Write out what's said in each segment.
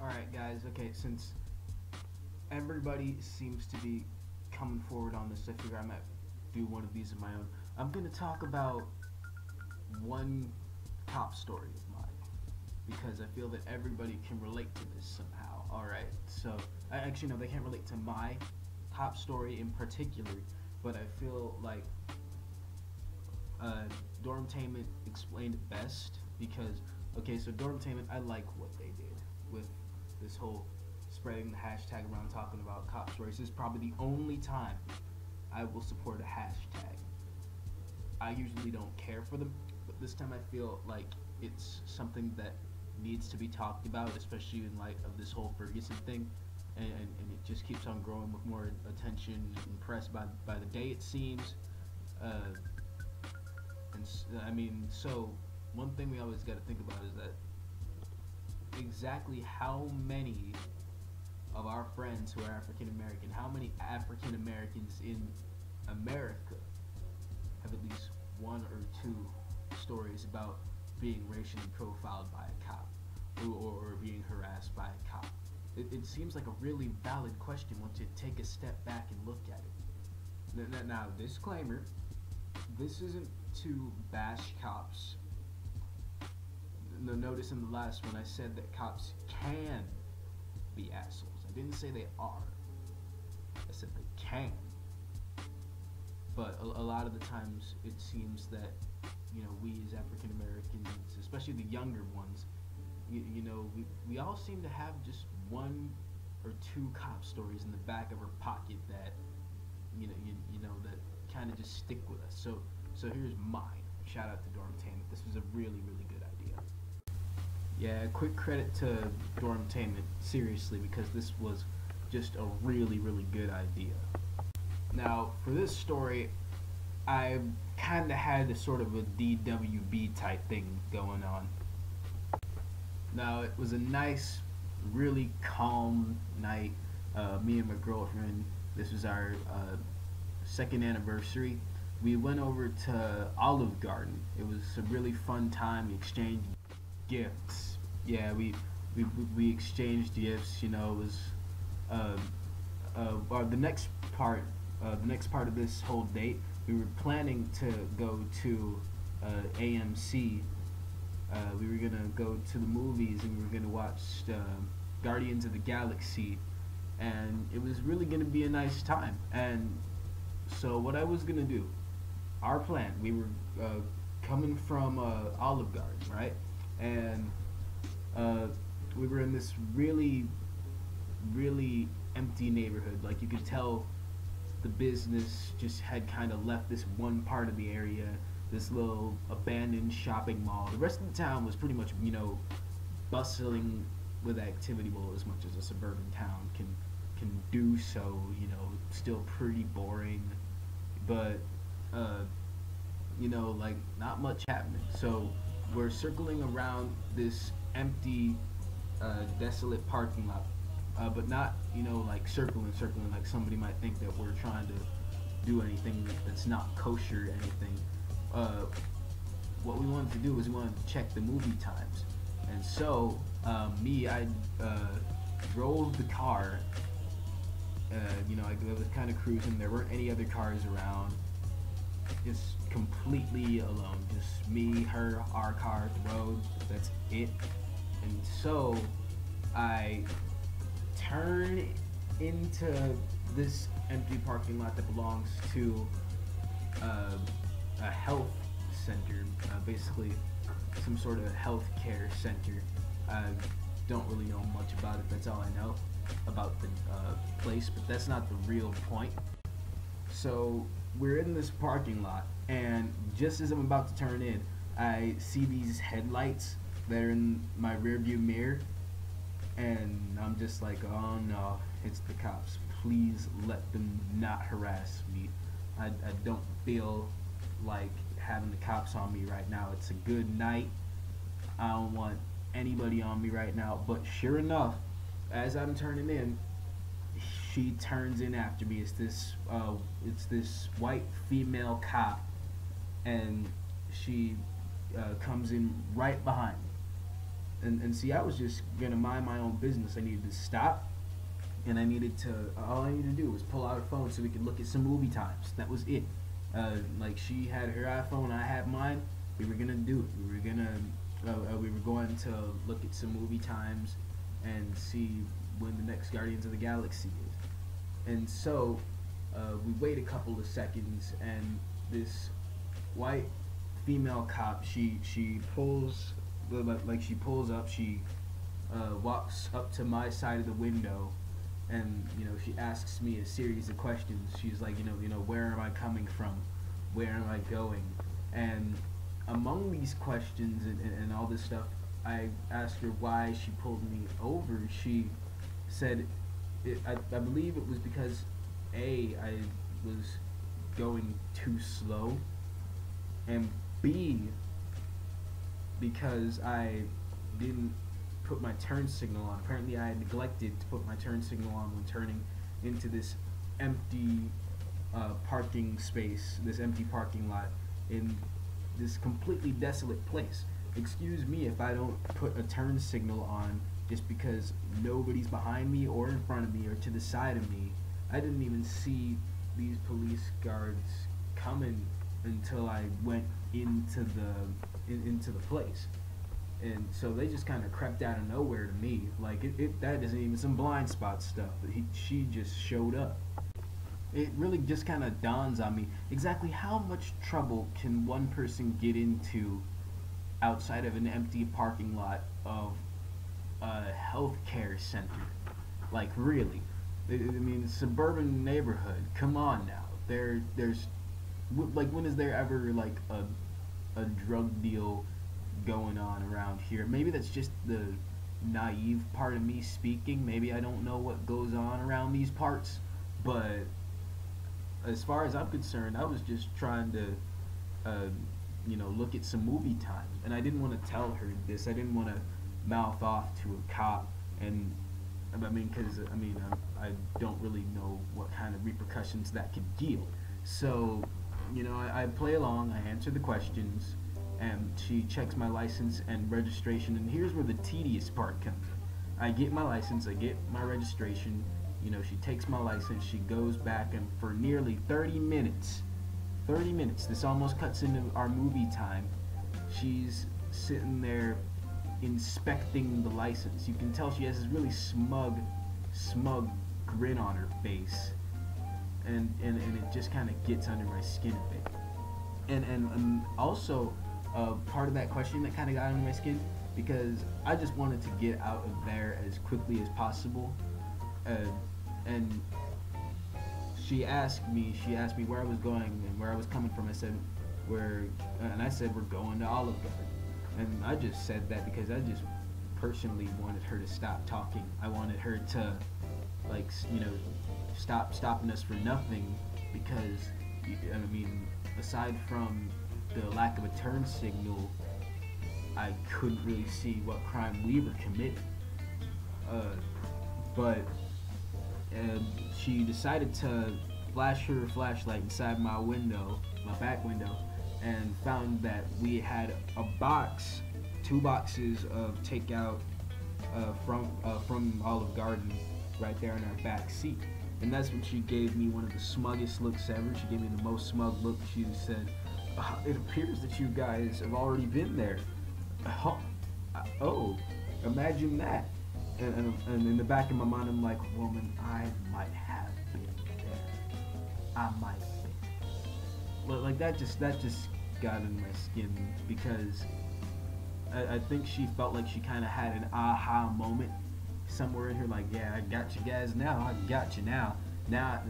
Alright guys, okay, since everybody seems to be coming forward on this, I figure I might do one of these of my own. I'm going to talk about one top story of mine because I feel that everybody can relate to this somehow. Alright, so, actually no, they can't relate to my top story in particular, but I feel like Dormtainment explained it best because, okay, so Dormtainment, I like what they did with this whole spreading the hashtag around talking about cop stories. This is probably the only time I will support a hashtag. I usually don't care for them, but this time I feel like it's something that needs to be talked about, especially in light of this whole Ferguson thing, and it just keeps on growing with more attention and press by the day, it seems. I mean, so one thing we always got to think about is that exactly how many of our friends who are African American, how many African Americans in America have at least one or two stories about being racially profiled by a cop or being harassed by a cop? It seems like a really valid question once you take a step back and look at it. Now, disclaimer, this isn't to bash cops. Notice in the last one I said that cops can be assholes. I didn't say they are. I said they can. But a lot of the times it seems that, we as African Americans, especially the younger ones, we all seem to have just one or two cop stories in the back of our pocket that, that kind of just stick with us. So here's mine. Shout out to Dormtainment. This was a really, really good idea. Yeah, quick credit to Dormtainment, seriously, because this was just a really, really good idea. Now, for this story, I kind of had a sort of a DWB type thing going on. Now, it was a nice, really calm night. Me and my girlfriend, this was our second anniversary. We went over to Olive Garden. It was a really fun time. We exchanged gifts. Yeah, we exchanged gifts. It was the next part of this whole date. We were planning to go to AMC. We were gonna go to the movies and we were gonna watch Guardians of the Galaxy, and it was really gonna be a nice time. And so what I was gonna do, our plan, we were coming from Olive Garden, right? And we were in this really, really empty neighborhood. Like, you could tell the business just had kind of left this one part of the area, this little abandoned shopping mall. The rest of the town was pretty much, bustling with activity, well, as much as a suburban town can do so, still pretty boring, but like, not much happening. So we're circling around this empty, desolate parking lot, but not, like circling like somebody might think that we're trying to do anything that's not kosher or anything. What we wanted to do was we wanted to check the movie times. And so, I drove the car. I was kind of cruising. There weren't any other cars around. Just completely alone. Just me, her, our car, the road. That's it. And so I turn into this empty parking lot that belongs to a health center, basically some sort of health care center. I don't really know much about it. That's all I know about the place, but that's not the real point. So we're in this parking lot, and just as I'm about to turn in, I see these headlights that are in my rearview mirror, and I'm just like, oh no, it's the cops. Please let them not harass me. I don't feel like having the cops on me right now. It's a good night. I don't want anybody on me right now. But sure enough, as I'm turning in, she turns in after me. It's this white female cop, and she comes in right behind me. And see, I was just gonna mind my own business. I needed to stop, and I needed to. All I needed to do was pull out a phone so we could look at some movie times. That was it. Like she had her iPhone, I had mine. We were gonna do it. We were going to look at some movie times and see when the next Guardians of the Galaxy is. And so we wait a couple of seconds, and this white female cop, she pulls up, she walks up to my side of the window, and she asks me a series of questions. She's like, where am I coming from, where am I going? And among these questions and all this stuff, I asked her why she pulled me over. She said, I believe it was because A, I was going too slow, and B, because I didn't put my turn signal on. Apparently I had neglected to put my turn signal on when turning into this empty parking space, this empty parking lot in this completely desolate place. Excuse me if I don't put a turn signal on just because nobody's behind me or in front of me or to the side of me. I didn't even see these police guards coming until I went into the place. And so they just kind of crept out of nowhere to me. Like that isn't even some blind spot stuff. She just showed up. It really just kind of dawns on me exactly how much trouble can one person get into outside of an empty parking lot of a healthcare center. Like really, I mean, suburban neighborhood. Come on now. There's like, when is there ever like a drug deal going on around here? Maybe that's just the naive part of me speaking. Maybe I don't know what goes on around these parts, but as far as I'm concerned, I was just trying to look at some movie times, and I didn't want to tell her this. I didn't want to mouth off to a cop, and because I don't really know what kind of repercussions that could yield. So I play along, I answer the questions, and she checks my license and registration. And here's where the tedious part comes in. I get my license, I get my registration. She takes my license, she goes back, and for nearly 30 minutes, this almost cuts into our movie time, she's sitting there inspecting the license. You can tell she has this really smug grin on her face, and it just kind of gets under my skin a bit. And also part of that question that kind of got under my skin, because I just wanted to get out of there as quickly as possible. And she asked me where I was going and where I was coming from. I said I said we're going to Olive Garden, and I just said that because I just personally wanted her to stop talking. I wanted her to stop stopping us for nothing, because aside from the lack of a turn signal, I couldn't really see what crime we were committing. But she decided to flash her flashlight inside my window, my back window, and found that we had two boxes of takeout from Olive Garden right there in our back seat. And that's when she gave me one of the smuggest looks ever. She gave me the most smug look. She said, "It appears that you guys have already been there." Oh, imagine that. And in the back of my mind, I'm like, woman, I might have been there. I might have been. Like that just got in my skin, because I think she felt like she kind of had an aha moment somewhere in her, like, yeah, I got you guys now. I got you now. Now,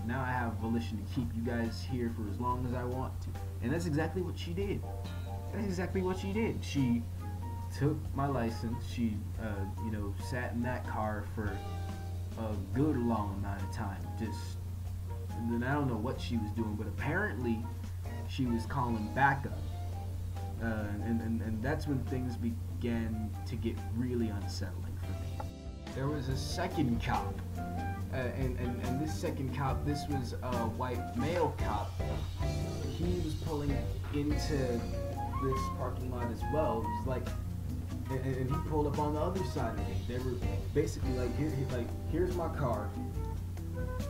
now I have volition to keep you guys here for as long as I want to. And that's exactly what she did. She took my license. She, sat in that car for a good long amount of time. And then I don't know what she was doing, but apparently she was calling backup. And that's when things began to get really unsettling for me. There was a second cop, and this second cop, this was a white male cop. He was pulling into this parking lot as well. It was like and he pulled up on the other side of me. They were basically like, here's my car.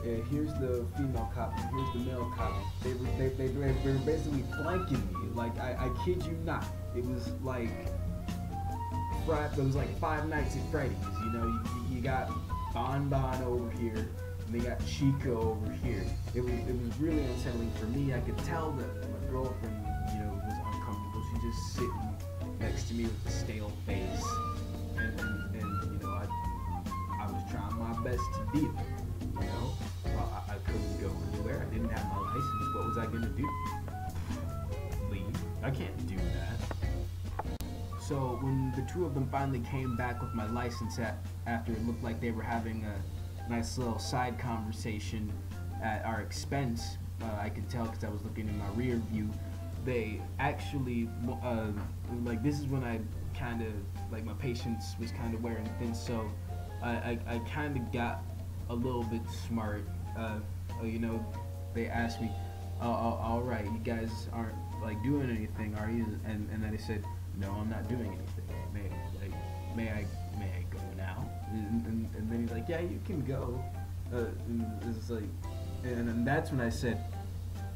Here's the female cop. Here's the male cop. They were basically flanking me. Like I kid you not. It was like Five Nights at Freddy's. You know, you got Bon Bon over here, and they got Chico over here. It was really unsettling for me. I could tell that my girlfriend, you know, was uncomfortable. She just sitting next to me with a stale face, and you know, I was trying my best to deal. You know, I couldn't go anywhere. I didn't have my license. What was I gonna do? Leave? I can't do that. So when the two of them finally came back with my license after it looked like they were having a nice little side conversation at our expense, I could tell because I was looking in my rear view. They actually, like, this is when I kind of, like, my patience was kind of wearing thin, so I kind of got a little bit smart. You know, they asked me, all right, you guys aren't, like, doing anything, are you? And then I said, no, I'm not doing anything. May I go now? And then he's like, yeah, you can go. And it's like, and then that's when I said,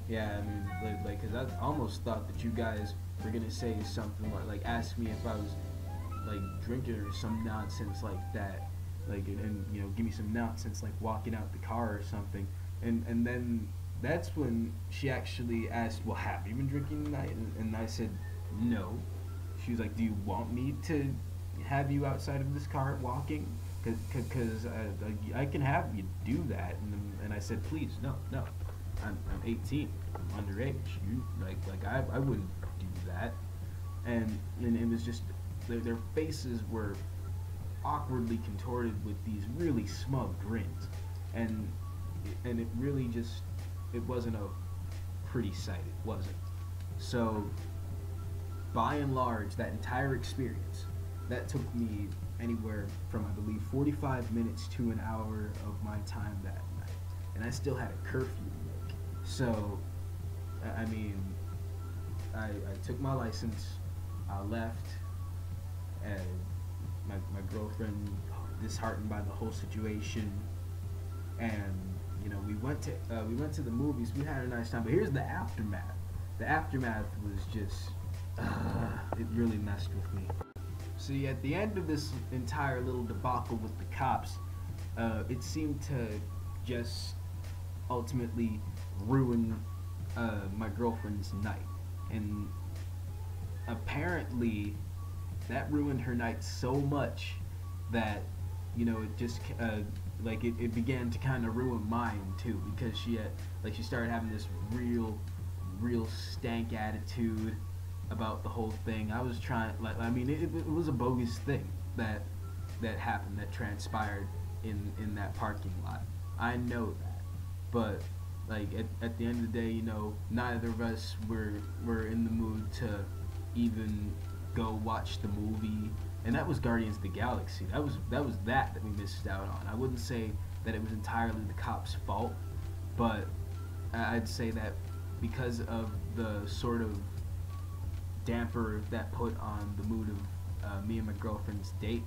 yeah, I mean, like, cause I almost thought that you guys were gonna say something like ask me if I was, like, drinking or some nonsense like that, like, and you know, give me some nonsense like walking out the car or something. And then that's when she actually asked, well, have you been drinking tonight? And I said, no. She was like, do you want me to have you outside of this car walking? Cause I can have you do that. And I said, please, no. I'm 18. I'm underage. You like I wouldn't do that. And it was just their faces were awkwardly contorted with these really smug grins, and it really just, it wasn't a pretty sight. It wasn't. So by and large, that entire experience, that took me anywhere from, I believe, 45 minutes to an hour of my time that night, and I still had a curfew to make. So I mean, I took my license, I left, and my girlfriend, disheartened by the whole situation, and you know, we went to the movies. We had a nice time, but here's the aftermath. The aftermath was just, it really messed with me. See, at the end of this entire little debacle with the cops, it seemed to just ultimately ruin my girlfriend's night, and apparently that ruined her night so much that, you know, it just like it began to kind of ruin mine too, because she started having this real stank attitude about the whole thing. I was trying, like, I mean, it was a bogus thing that happened, that transpired in that parking lot. I know that, but like at the end of the day, you know, neither of us were in the mood to even go watch the movie, and that was Guardians of the Galaxy. That was that we missed out on. I wouldn't say that it was entirely the cops' fault, but I'd say that because of the sort of damper that put on the mood of me and my girlfriend's date,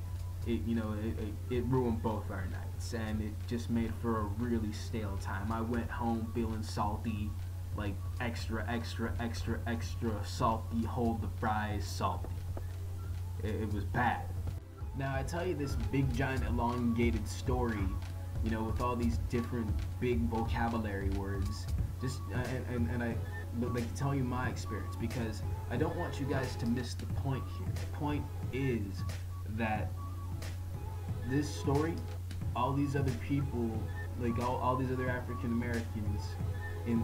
it ruined both our nights, and it just made for a really stale time. I went home feeling salty, like extra salty, hold the fries salty. It was bad. Now I tell you this big giant elongated story, you know, with all these different big vocabulary words, just and I would like to tell you my experience, because I don't want you guys to miss the point here. The point is that this story, all these other people, like all these other African Americans in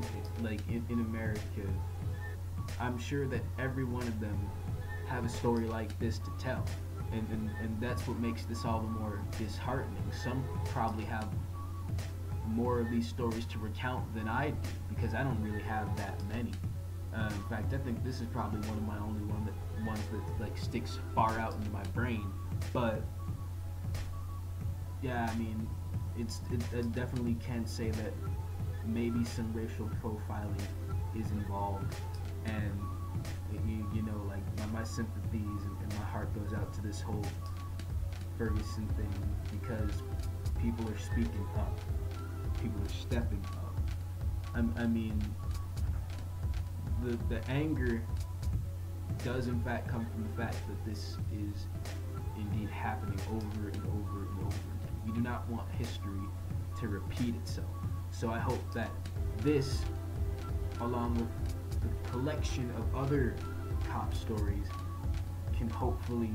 America, I'm sure that every one of them have a story like this to tell, and that's what makes this all the more disheartening. Some probably have more of these stories to recount than I do, because I don't really have that many. In fact, I think this is probably one of my only ones that like sticks far out into my brain. But yeah, I mean, I definitely can say that maybe some racial profiling is involved, and You know, like my sympathies and my heart goes out to this whole Ferguson thing, because people are speaking up, people are stepping up. I mean, the anger does in fact come from the fact that this is indeed happening over and over and over again. We do not want history to repeat itself. So I hope that this, along with the collection of other cop stories, can hopefully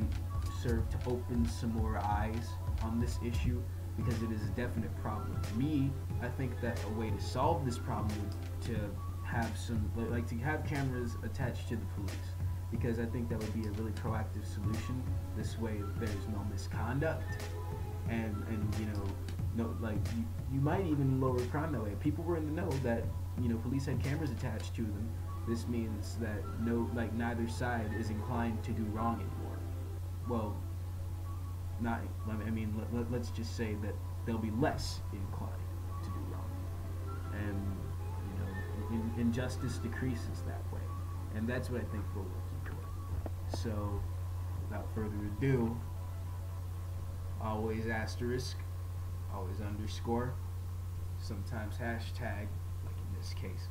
serve to open some more eyes on this issue, because it is a definite problem. Me, I think that a way to solve this problem would to have some, like to have cameras attached to the police, because I think that would be a really proactive solution. This way there's no misconduct, and you know, no, like you might even lower crime that way. If people were in the know that, you know, police had cameras attached to them, this means that neither side is inclined to do wrong anymore. Well, not, I mean, let's just say that they'll be less inclined to do wrong, and you know, injustice decreases that way, and that's what I think we're working toward. So, without further ado, always asterisk, always underscore, sometimes hashtag, like in this case,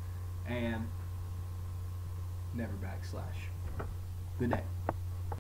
and never backslash. Good night.